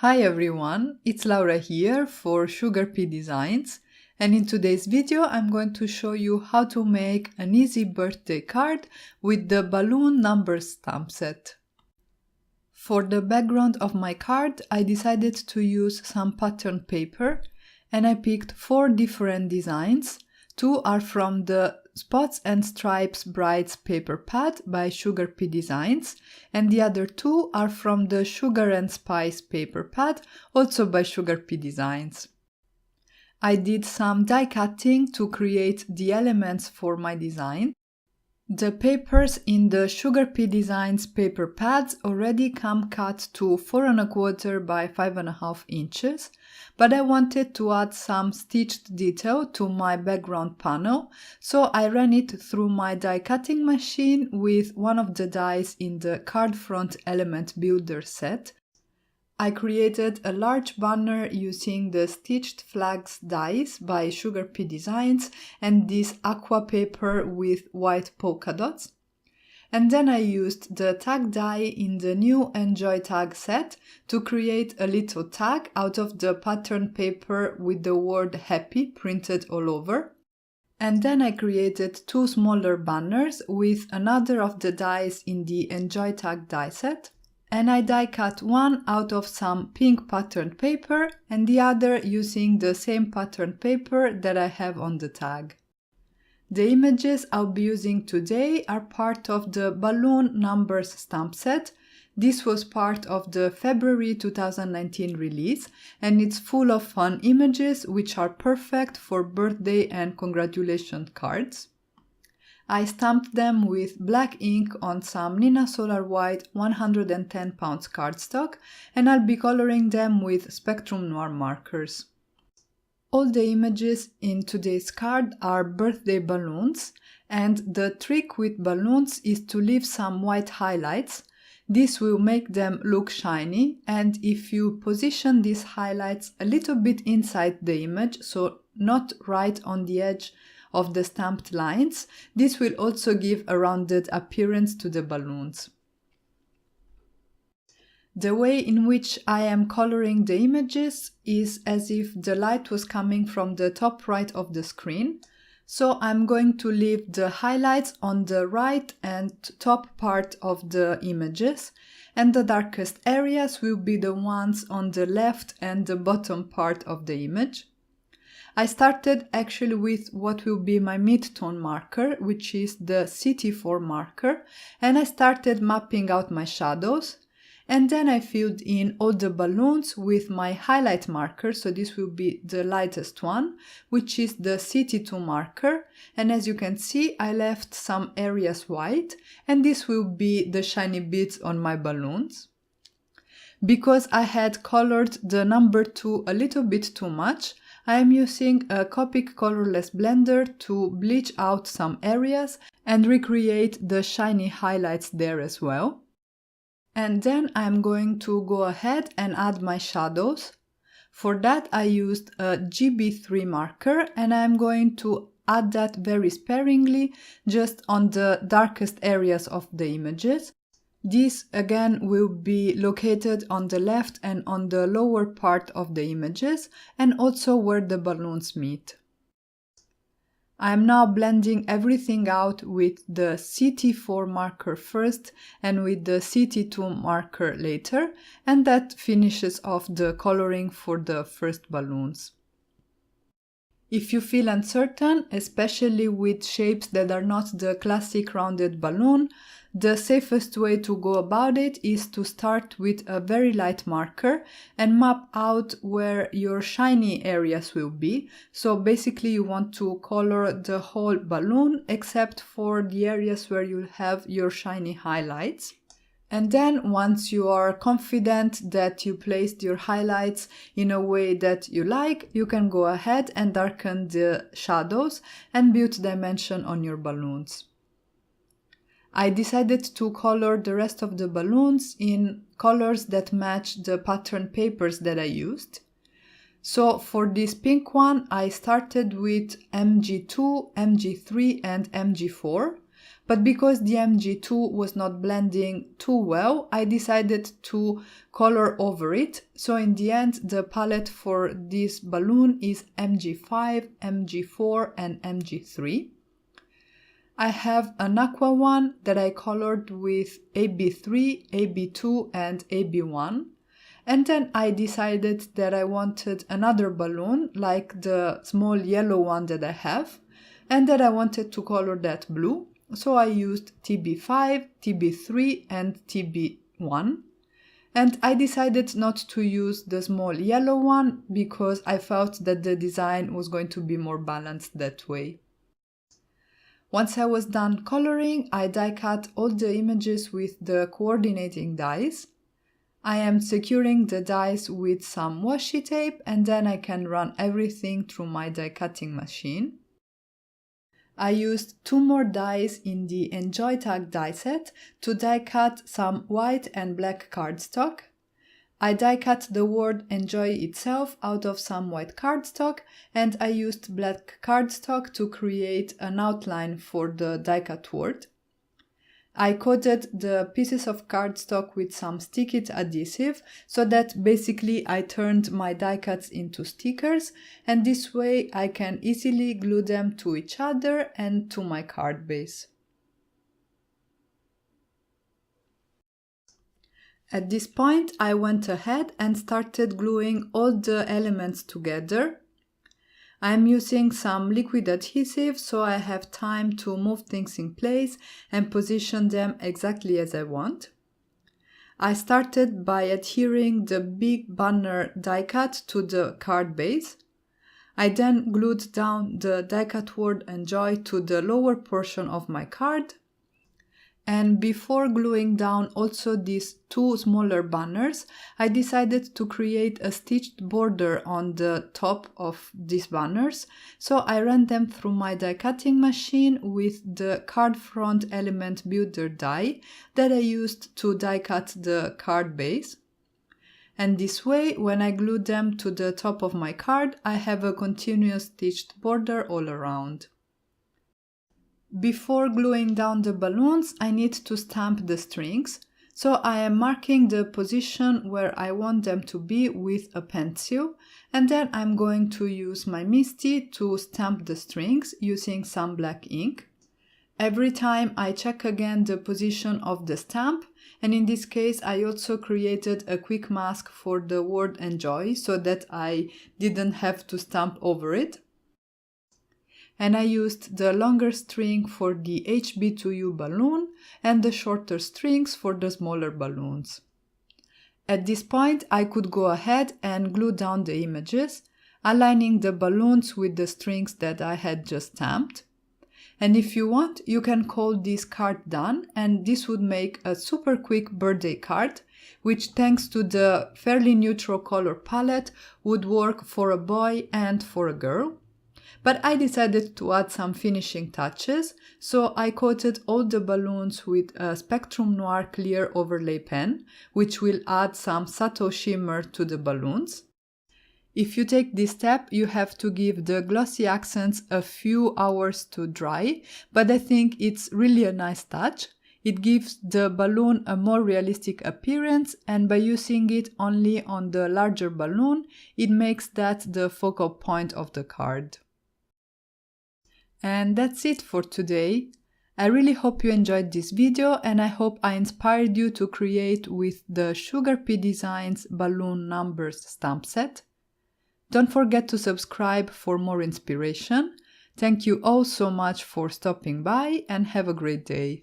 Hi everyone, it's Laura here for SugarPea Designs, and in today's video I'm going to show you how to make an easy birthday card with the balloon number stamp set. For the background of my card I decided to use some pattern paper and I picked 4 different designs. 2 are from the Spots and Stripes Brides paper pad by SugarPea Designs, and the other 2 are from the Sugar and Spice paper pad, also by SugarPea Designs. I did some die cutting to create the elements for my design. The papers in the SugarPea Designs paper pads already come cut to 4 1/4 by 5.5 inches, but I wanted to add some stitched detail to my background panel, so I ran it through my die cutting machine with one of the dies in the Card Front Element Builder set. I created a large banner using the Stitched Flags dies by SugarPea Designs and this aqua paper with white polka dots. And then I used the tag die in the new Enjoy tag set to create a little tag out of the pattern paper with the word happy printed all over. And then I created 2 smaller banners with another of the dies in the Enjoy tag die set. And I die cut one out of some pink pattern paper and the other using the same pattern paper that I have on the tag. The images I'll be using today are part of the balloon numbers stamp set. This was part of the February 2019 release and it's full of fun images which are perfect for birthday and congratulation cards. I stamped them with black ink on some Nina Solar White 110 pounds cardstock and I'll be coloring them with Spectrum Noir markers. All the images in today's card are birthday balloons, and the trick with balloons is to leave some white highlights. This will make them look shiny, and if you position these highlights a little bit inside the image, so not right on the edge of the stamped lines, this will also give a rounded appearance to the balloons. The way in which I am coloring the images is as if the light was coming from the top right of the screen. So I'm going to leave the highlights on the right and top part of the images, and the darkest areas will be the ones on the left and the bottom part of the image. I started actually with what will be my mid-tone marker, which is the CT4 marker, and I started mapping out my shadows. And then I filled in all the balloons with my highlight marker, so this will be the lightest one, which is the CT2 marker, and as you can see I left some areas white, and this will be the shiny bits on my balloons. Because I had colored the number 2 a little bit too much, I am using a Copic colorless blender to bleach out some areas and recreate the shiny highlights there as well. And then I'm going to go ahead and add my shadows. For that I used a GB3 marker and I'm going to add that very sparingly, just on the darkest areas of the images. This again will be located on the left and on the lower part of the images and also where the balloons meet. I am now blending everything out with the CT4 marker first and with the CT2 marker later, and that finishes off the coloring for the first balloons. If you feel uncertain, especially with shapes that are not the classic rounded balloon, the safest way to go about it is to start with a very light marker and map out where your shiny areas will be. So basically you want to color the whole balloon except for the areas where you'll have your shiny highlights. And then once you are confident that you placed your highlights in a way that you like, you can go ahead and darken the shadows and build dimension on your balloons. I decided to color the rest of the balloons in colors that match the pattern papers that I used. So for this pink one, I started with MG2, MG3 and MG4. but because the MG2 was not blending too well, I decided to color over it. So in the end, the palette for this balloon is MG5, MG4 and MG3. I have an aqua one that I colored with AB3, AB2 and AB1. And then I decided that I wanted another balloon like the small yellow one that I have, and that I wanted to color that blue. So I used TB5, TB3 and TB1. And I decided not to use the small yellow one because I felt that the design was going to be more balanced that way. Once I was done coloring, I die cut all the images with the coordinating dies. I am securing the dies with some washi tape and then I can run everything through my die cutting machine. I used 2 more dies in the Enjoy tag die set to die cut some white and black cardstock. I die cut the word Enjoy itself out of some white cardstock and I used black cardstock to create an outline for the die cut word. I coated the pieces of cardstock with some stick-it adhesive so that basically I turned my die cuts into stickers, and this way I can easily glue them to each other and to my card base. At this point I went ahead and started gluing all the elements together. I'm using some liquid adhesive so I have time to move things in place and position them exactly as I want. I started by adhering the big banner die cut to the card base. I then glued down the die cut word Enjoy to the lower portion of my card. And before gluing down also these 2 smaller banners, I decided to create a stitched border on the top of these banners. So I ran them through my die cutting machine with the card front element builder die that I used to die cut the card base. And this way, when I glue them to the top of my card, I have a continuous stitched border all around. Before gluing down the balloons, I need to stamp the strings, so I am marking the position where I want them to be with a pencil, and then I'm going to use my Misty to stamp the strings using some black ink. Every time I check again the position of the stamp, and in this case I also created a quick mask for the word Enjoy so that I didn't have to stamp over it. And I used the longer string for the HB2U balloon and the shorter strings for the smaller balloons. At this point, I could go ahead and glue down the images, aligning the balloons with the strings that I had just stamped. And if you want, you can call this card done, and this would make a super quick birthday card, which thanks to the fairly neutral color palette would work for a boy and for a girl. But I decided to add some finishing touches, so I coated all the balloons with a Spectrum Noir clear overlay pen, which will add some subtle shimmer to the balloons. If you take this step, you have to give the glossy accents a few hours to dry, but I think it's really a nice touch. It gives the balloon a more realistic appearance, and by using it only on the larger balloon, it makes that the focal point of the card. And that's it for today. I really hope you enjoyed this video, and I hope I inspired you to create with the SugarPea Designs Balloon Numbers stamp set. Don't forget to subscribe for more inspiration. Thank you all so much for stopping by, and have a great day.